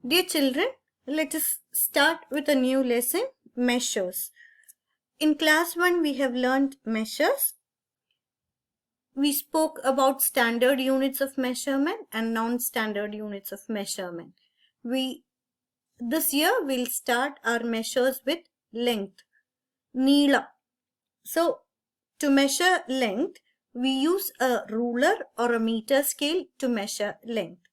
Dear children, let us start with a new lesson, measures. In class 1, we have learned measures. We spoke about standard units of measurement and non-standard units of measurement. This year, we'll start our measures with length, neela. So, to measure length, we use a ruler or a meter scale to measure length.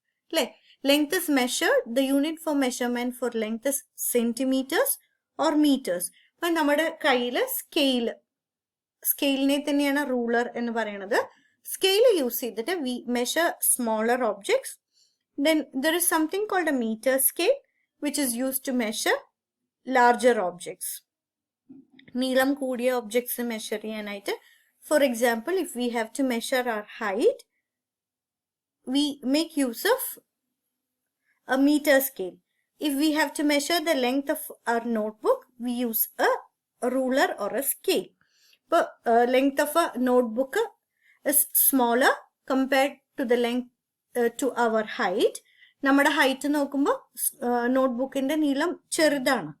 Length is measured. The unit for measurement for length is centimeters or meters. But nammade kaiyil scale. Scale ne thaneyana ruler ennu parayanathu. Scale use cheyidittu we measure smaller objects. Then there is something called a meter scale which is used to measure larger objects. Neelam koodiya objects measure cheyanayittu. For example, if we have to measure our height, we make use of a meter scale. If we have to measure the length of our notebook, we use a ruler or a scale. But length of a notebook is smaller compared to the length to our height. Nammada height nokkumbo notebook inde neelam cherudana.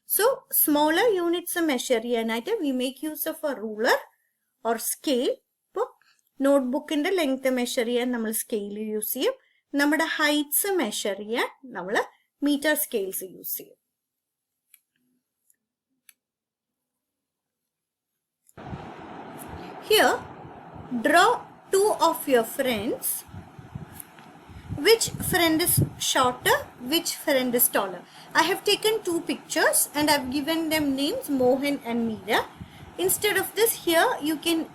So smaller units measure cheyanayittu we make use of a ruler or scale. Notebook inde length measure cheyan nammal scale use cheyum. Nammada heights measure cheyan nammal meter scales use cheyum. Here, draw two of your friends. Which friend is shorter? Which friend is taller? I have taken two pictures and I have given them names Mohan and Meera. Instead of this, here you can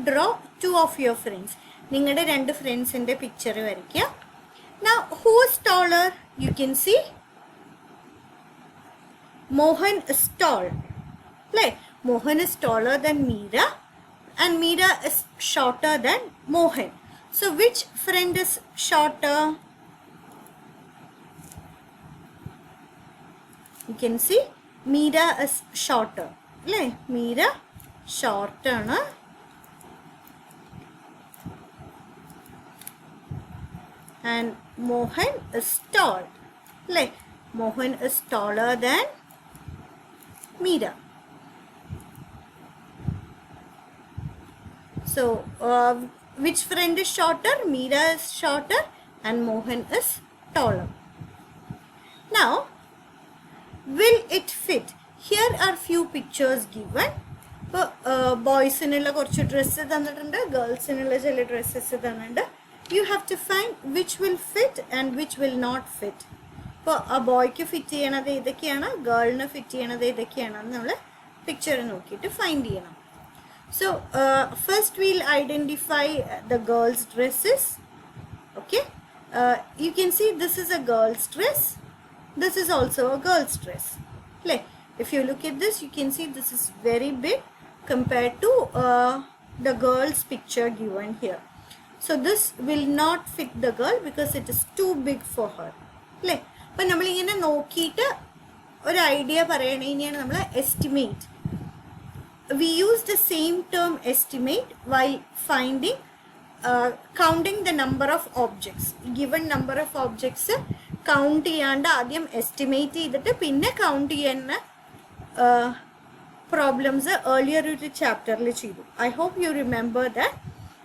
draw two of your friends. Ningade rendu friends inde picture varikka. Now, who is taller? You can see Mohan is tall. Mohan is taller than Meera and Meera is shorter than Mohan. So, which friend is shorter? You can see Meera is shorter. Meera shorter. And Mohan is tall. Mohan is taller than Meera. So, which friend is shorter? Meera is shorter and Mohan is taller. Now, will it fit? Here are few pictures given. Boys inilla korchu dress thannittund, girls inilla chella dresses thannundu. You have to find which will fit and which will not fit. A boy ku fit cheyanathu idakkiyana, girl nu fit cheyanathu idakkiyana nammal picture nokkittu find cheyanam. So, first we'll identify the girl's dresses. Okay. You can see this is a girl's dress. This is also a girl's dress. If you look at this, you can see this is very big compared to the girl's picture given here. So, this will not fit the girl because it is too big for her. But we will idea estimate. We use the same term estimate while finding, counting the number of objects. Given number of objects, count cheyanda adyam estimate cheyidittu pinne count cheyanna problems earlier chapter li cheyidu. I hope you remember that.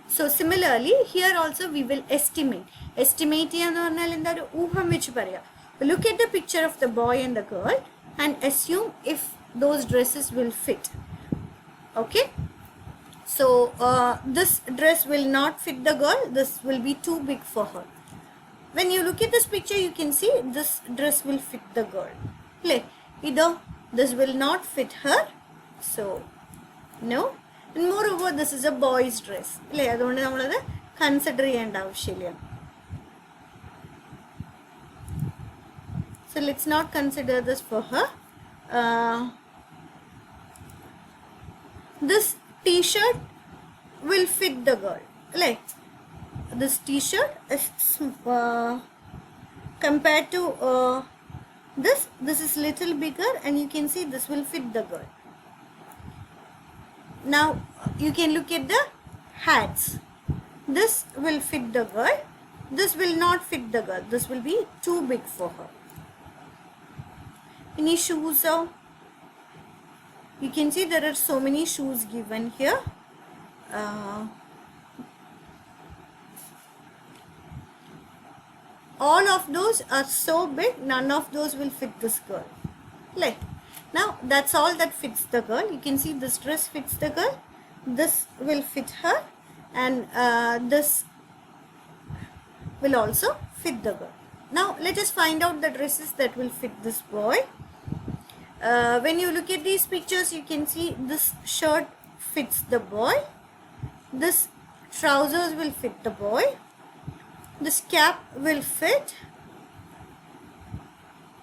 So similarly, here also we will estimate. Estimate cheyannu parnal endha oru ooham vechu paraya. Look at the picture of the boy and the girl and assume if those dresses will fit. Okay, so this dress will not fit the girl. This will be too big for her. When you look at this picture, you can see this dress will fit the girl. This will not fit her. So, no. And moreover, this is a boy's dress. Consider so, let's not consider this for her. This t-shirt will fit the girl. This t-shirt is compared to this is little bigger and you can see this will fit the girl. Now you can look at the hats. This will fit the girl. This will not fit the girl. This will be too big for her. Any shoes? You can see there are so many shoes given here. All of those are so big, none of those will fit this girl. Like, now that's all that fits the girl. You can see this dress fits the girl, this will fit her, and this will also fit the girl. Now let us find out the dresses that will fit this boy. When you look at these pictures, you can see this shirt fits the boy, this trousers will fit the boy, this cap will fit,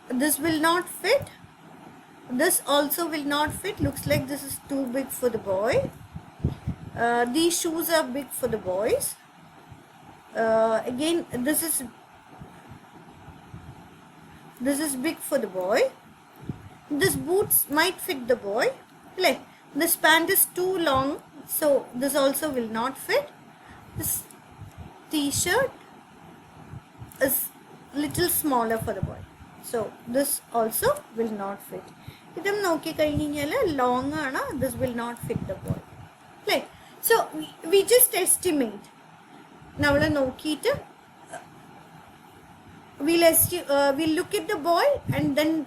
this will not fit, this also will not fit. Looks like this is too big for the boy. These shoes are big for the boys. Again, this is big for the boy. This boots might fit the boy. Like, this pant is too long, so this also will not fit. This t-shirt is little smaller for the boy, so this also will not fit. Idam nokki kayinjala long aana, this will not fit the boy. Like, so we just estimate. Now we'll look at the boy, and then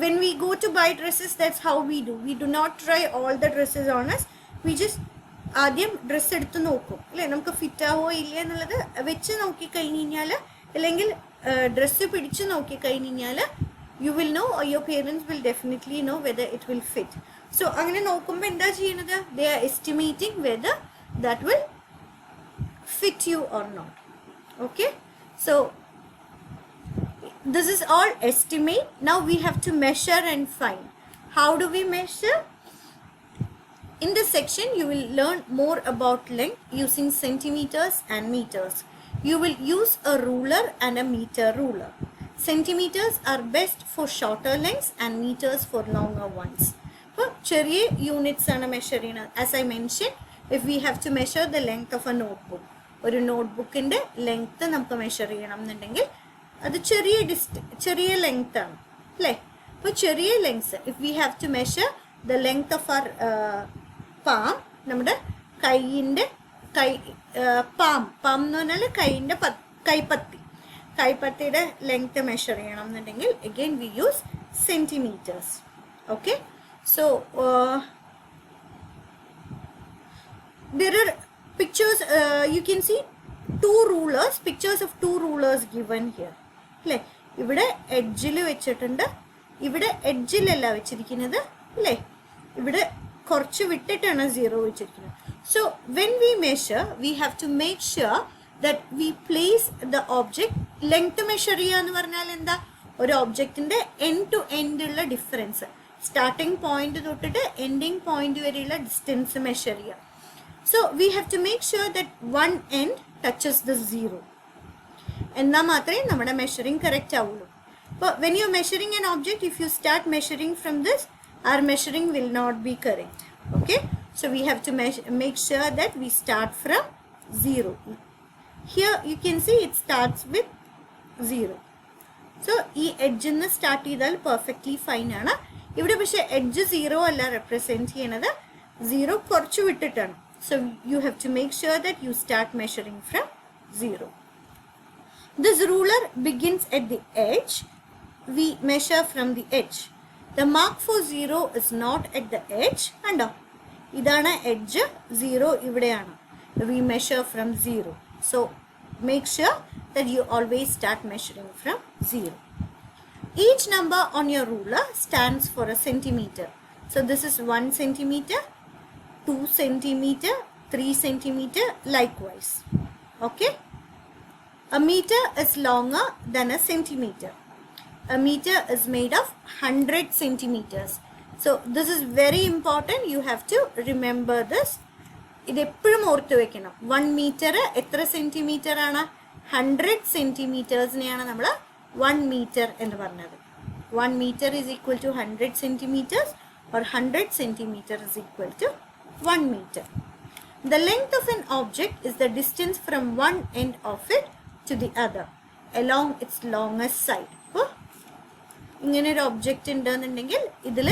when we go to buy dresses, that's how we do. We do not try all the dresses on us. We just ആദ്യം dress എടുത്ത് നോക്കും അല്ലേ, നമുക്ക് fit ആവോ ഇല്ല എന്നുള്ളത് വെച്ച് നോക്കി കഴിഞ്ഞാൽ, അല്ലെങ്കിൽ ഡ്രസ്സ് പിടിച്ച് നോക്കി കഴിഞ്ഞാൽ you will know, your parents will definitely know whether it will fit. So അങ്ങനെ നോക്കുമ്പോൾ എന്താ ചെയ്യുന്നത്, they are estimating whether that will fit you or not. Okay, so this is all estimate. Now we have to measure and find. How do we measure? In this section you will learn more about length using centimeters and meters. You will use a ruler and a meter ruler. Centimeters are best for shorter lengths and meters for longer ones. For ചെറിയ units ആണ് measure ചെയ്യുന്നത്. As I mentioned, if we have to measure the length of a notebook, ഒരു നോട്ട്ബുക്കിൻ്റെ length നമുക്ക് measure ചെയ്യണം എന്നുണ്ടെങ്കിൽ അത് ചെറിയ length ആണ് അല്ലേ. അപ്പോൾ ചെറിയ lengths, if we have to measure the length of our palm, നമ്മുടെ കൈയിൻ്റെ പാം എന്ന് പറഞ്ഞാൽ കൈയിൻ്റെ കൈപ്പത്തിയുടെ ലെങ്ത് മെഷർ ചെയ്യണം എന്നുണ്ടെങ്കിൽ again we use centimetres. Okay, so there are pictures, you can see pictures of two rulers given here. അല്ലേ, ഇവിടെ എഡ്ജിൽ വെച്ചിട്ടുണ്ട്, ഇവിടെ എഡ്ജിലല്ല വെച്ചിരിക്കുന്നത് അല്ലേ, ഇവിടെ കുറച്ച് വിട്ടിട്ടാണ് സീറോ വെച്ചിരിക്കുന്നത്. So when we measure we have to make sure that we place the object. Length measure ചെയ്യുക എന്ന് പറഞ്ഞാൽ എന്താ, ഒരു ഒബ്ജക്റ്റിൻ്റെ എൻഡ് ടു എൻഡ് ഉള്ള ഡിഫറൻസ്, സ്റ്റാർട്ടിങ് പോയിന്റ് തൊട്ടിട്ട് എൻഡിങ് പോയിന്റ് വരെയുള്ള ഡിസ്റ്റൻസ് മെഷർ ചെയ്യുക. So we have to make sure that one end touches the zero. എന്നാൽ മാത്രമേ നമ്മുടെ മെഷറിങ് കറക്റ്റ് ആവുള്ളൂ. അപ്പോൾ when you're measuring an object, if you start measuring from this, our measuring will not be correct. Okay, so we have to make sure that we start from zero. Here you can see it starts with zero. So ഈ എഡ്ജിൽ നിന്ന് start ചെയ്താൽ perfectly fine ആണ്. ഇവിടെ പക്ഷേ edge zero അല്ല represent ചെയ്യണത്, zero കുറച്ച് വിട്ടിട്ടാണ്. So you have to make sure that you start measuring from zero. This ruler begins at the edge. We measure from the edge. The mark for zero is not at the edge. Kando, idana edge, zero ivideyaanu. We measure from zero. So make sure that you always start measuring from zero. Each number on your ruler stands for a centimeter. So this is 1 centimeter, 2 centimeter, 3 centimeter, likewise. Okay, a meter is longer than a centimeter. A meter is made of 100 centimeters. So this is very important. You have to remember this. ഇത് എപ്പോഴും ഓർത്ത് വെക്കണം. 1 meter എത്ര centimetre ആണ്? 100 സെൻറ്റിമീറ്റേഴ്സിനെയാണ് നമ്മൾ 1 meter എന്ന് പറഞ്ഞത്. 1 meter is equal to 100 centimeters, or 100 centimeter is equal to 1 meter. The length of an object is the distance from one end of it to the other along its longest side. ഇങ്ങനെ ഒരു object ഉണ്ടെന്നുണ്ടെങ്കിൽ ഇതിൽ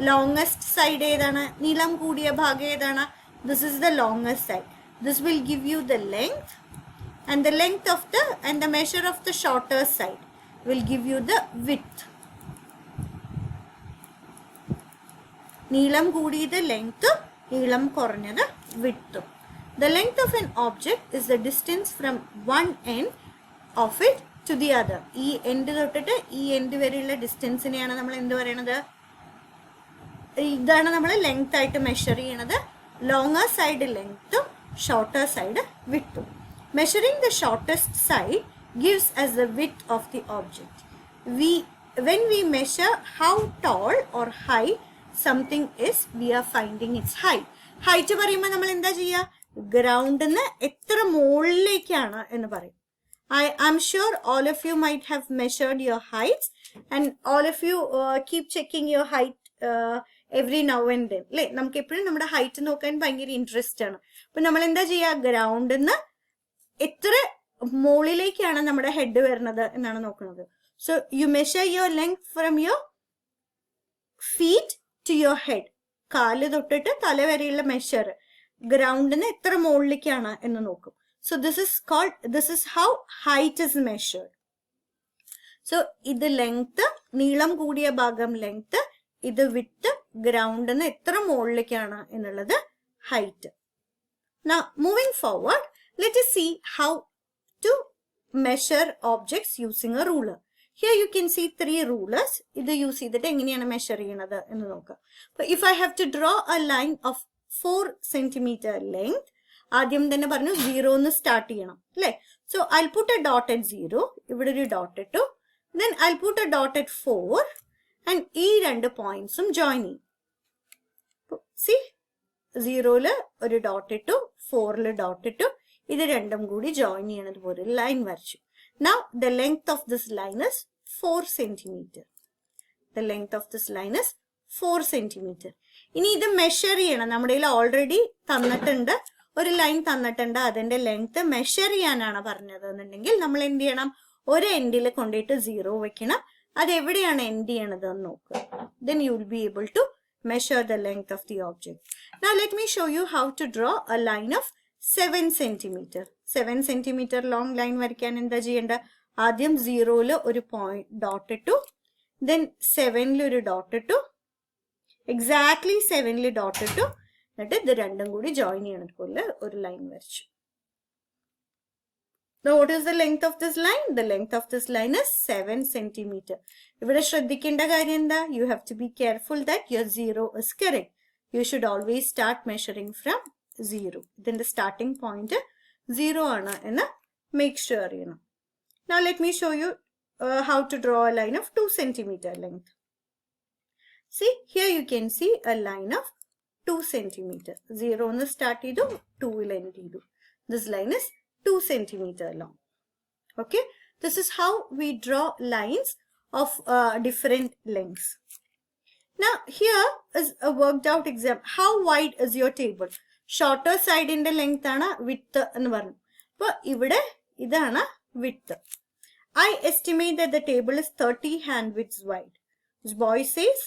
longest side ഏതാണ്, നീളം കൂടിയ ഭാഗം ഏതാണ്? This is the longest side. This will give you the length, and the length of the and the measure of the shorter side will give you the width. നീളം കൂടിയത് length, നീളം കുറഞ്ഞത് width. The length of an object is the distance from one end of it to the other. ഈ end തൊട്ടിട്ട് ഈ end വരെയുള്ള ഡിസ്റ്റൻസിനെയാണ് നമ്മൾ എന്ത് പറയണത്? ഇതാണ് നമ്മൾ ലെങ്ത് ആയിട്ട് മെഷർ ചെയ്യണത്. ലോങ്ങർ സൈഡ് ലെങ്ത്തും ഷോർട്ടർ സൈഡ് വിഡ്ത്തും. Measuring the shortest side gives us the width of the object. When we measure how tall or high something is, we are finding its height. Height പറയുമ്പോൾ നമ്മൾ എന്താ ചെയ്യുക? ഗ്രൗണ്ടിന്ന് എത്ര മുകളിലേക്കാണ് എന്ന് പറയും. I'm sure all of you might have measured your heights, and all of you keep checking your height every now and then. അല്ലേ? നമുക്ക് എപ്പോഴും നമ്മുടെ ഹൈറ്റ് നോക്കാൻ ഭയങ്കര ഇൻട്രസ്റ്റ് ആണ്. അപ്പൊ നമ്മൾ എന്താ ചെയ്യുക? ഗ്രൗണ്ടിന്ന് എത്ര മുകളിലേക്കാണ് നമ്മുടെ ഹെഡ് വരുന്നത് എന്നാണ് നോക്കുന്നത്. So you measure your length from your feet to your head. കാല് തൊട്ടിട്ട് തല വരെയുള്ള മെഷർ ഗ്രൗണ്ടിന് എത്ര മുകളിലേക്കാണ് എന്ന് നോക്കും. So this is how height is measured. So ഇത് ലെങ്ത്, നീളം കൂടിയ ഭാഗം ലെങ്ത്, ഇത് വിഡ്ത്ത്, ഗ്രൗണ്ടിന് എത്ര മുകളിലേക്കാണ് എന്നുള്ളത് height. Now moving forward, let us see how to measure objects using a ruler. Here you can see 3 rulers. ഇത് യൂസ് ചെയ്തിട്ട് എങ്ങനെയാണ് മെഷർ ചെയ്യണത് എന്ന് നോക്കാം. If I have to draw a line of 4 centimeter length, ആദ്യം തന്നെ പറഞ്ഞു 0 എന്ന് സ്റ്റാർട്ട് ചെയ്യണം അല്ലേ? So I'll put a dot at 0. ഇവിടെ ഒരു ഡോട്ട് ഇട്ടു. Then I'll put a dot at 4 and ഈ രണ്ട് പോയിന്റ്സും ജോയിൻ ചെയ്യും. See, 0-ല് ഒരു ഡോട്ട് ഇട്ടു, 4-ല് ഡോട്ട് ഇട്ടു, ഇത് രണ്ടും കൂടി ജോയിൻ ചെയ്യണത് പോലെ ലൈൻ വരച്ചു. Now the length of this line is 4 centimeter. The length of this line is 4 centimeter. ഇനി ഇത് മെഷർ ചെയ്യണം. നമ്മുടെ കയ്യിൽ ഓൾറെഡി തന്നിട്ടുണ്ട്, ഒരു ലൈൻ തന്നിട്ടുണ്ട്, അതിന്റെ ലെങ്ത് മെഷർ ചെയ്യാനാണ് പറഞ്ഞത് എന്നുണ്ടെങ്കിൽ നമ്മൾ എന്ത് ചെയ്യണം? ഒരു എൻഡിൽ കൊണ്ടിട്ട് 0 വെക്കണം. അത് എവിടെയാണ് എൻഡ് ചെയ്യണത് എന്ന് നോക്കുക. Then you will be able to measure the length of the object. Now let me show you how to draw a line of 7 centimeter. 7 centimeter long line വരയ്ക്കാൻ എന്താ ചെയ്യേണ്ട? ആദ്യം 0-ല് ഒരു പോയിന്റ് ഡോട്ട് ഇട്ടു, then 7-ല് ഒരു ഡോട്ട് ഇട്ടു, exactly 7-ല് dot ഇട്ടു, എന്നിട്ട് ഇത് രണ്ടും കൂടി ജോയിൻ ചെയ്യണത് പോലെ ഒരു ലൈൻ വരച്ചു. Now what is the length of this line? The length of this line is 7 centimeter. ഇവിടെ ശ്രദ്ധിക്കേണ്ട കാര്യം എന്താ? You have to be careful that your 0 is correct. You should always start measuring from 0. ഇതിന്റെ starting point 0 ആണ് എന്ന് make sure ചെയ്യണം. Now let me show you how to draw a line of 2 centimeter length. See, here you can see a line of 2 centimeter. 0 ഒന്ന് start ചെയ്തു, 2-ൽ end ചെയ്തു. This line is 2 centimeter long. Okay, this is how we draw lines of different lengths. Now here is a worked out example. How wide is your table? Shorter side in the length ആണ് width എന്ന് പറഞ്ഞു. അപ്പൊ ഇവിടെ ഇതാണ് width. I estimate that the table is 30 hand widths wide. This boy says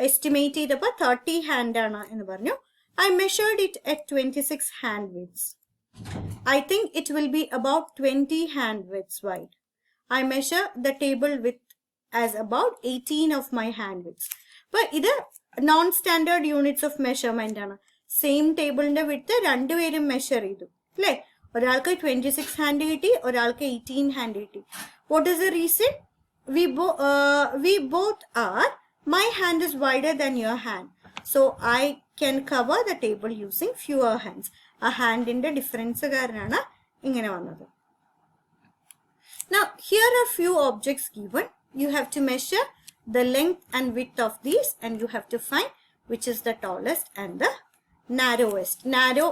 estimate ചെയ്തപ്പോൾ 30 hand ആണ് എന്ന് പറഞ്ഞു. I measured it at 26 hand widths. I think it will be about 20 hand widths wide. I measure the table width as about 18 of my hand widths. But ഇത് non-standard units of measurement ആണ്. Same table ന്റെ width രണ്ടുപേരും measure ചെയ്തു അല്ലേ? ഒരാൾക്ക് 26 hand കിട്ടി, ഒരാൾക്ക് 18 hand കിട്ടി. What is the reason? We both are, my hand is wider than your hand. So I can cover the table using fewer hands. A hand in the difference കാരണമാണ് ഇങ്ങനെ വന്നത്. Now here are few objects given. You have to measure the length and width of these, and you have to find which is the tallest and the narrowest. Narrow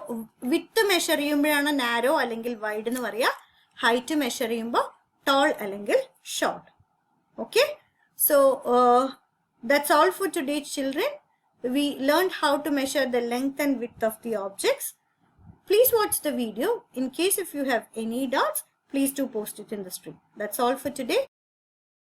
width measure ചെയ്യുമ്പോഴാണ് narrow അല്ലെങ്കിൽ wide എന്ന് പറയാ. Height measure ചെയ്യുമ്പോൾ tall അല്ലെങ്കിൽ short. Okay, so that's all for today, children. We learned how to measure the length and width of the objects. Please watch the video. In case if you have any doubts, please do post it in the stream. That's all for today.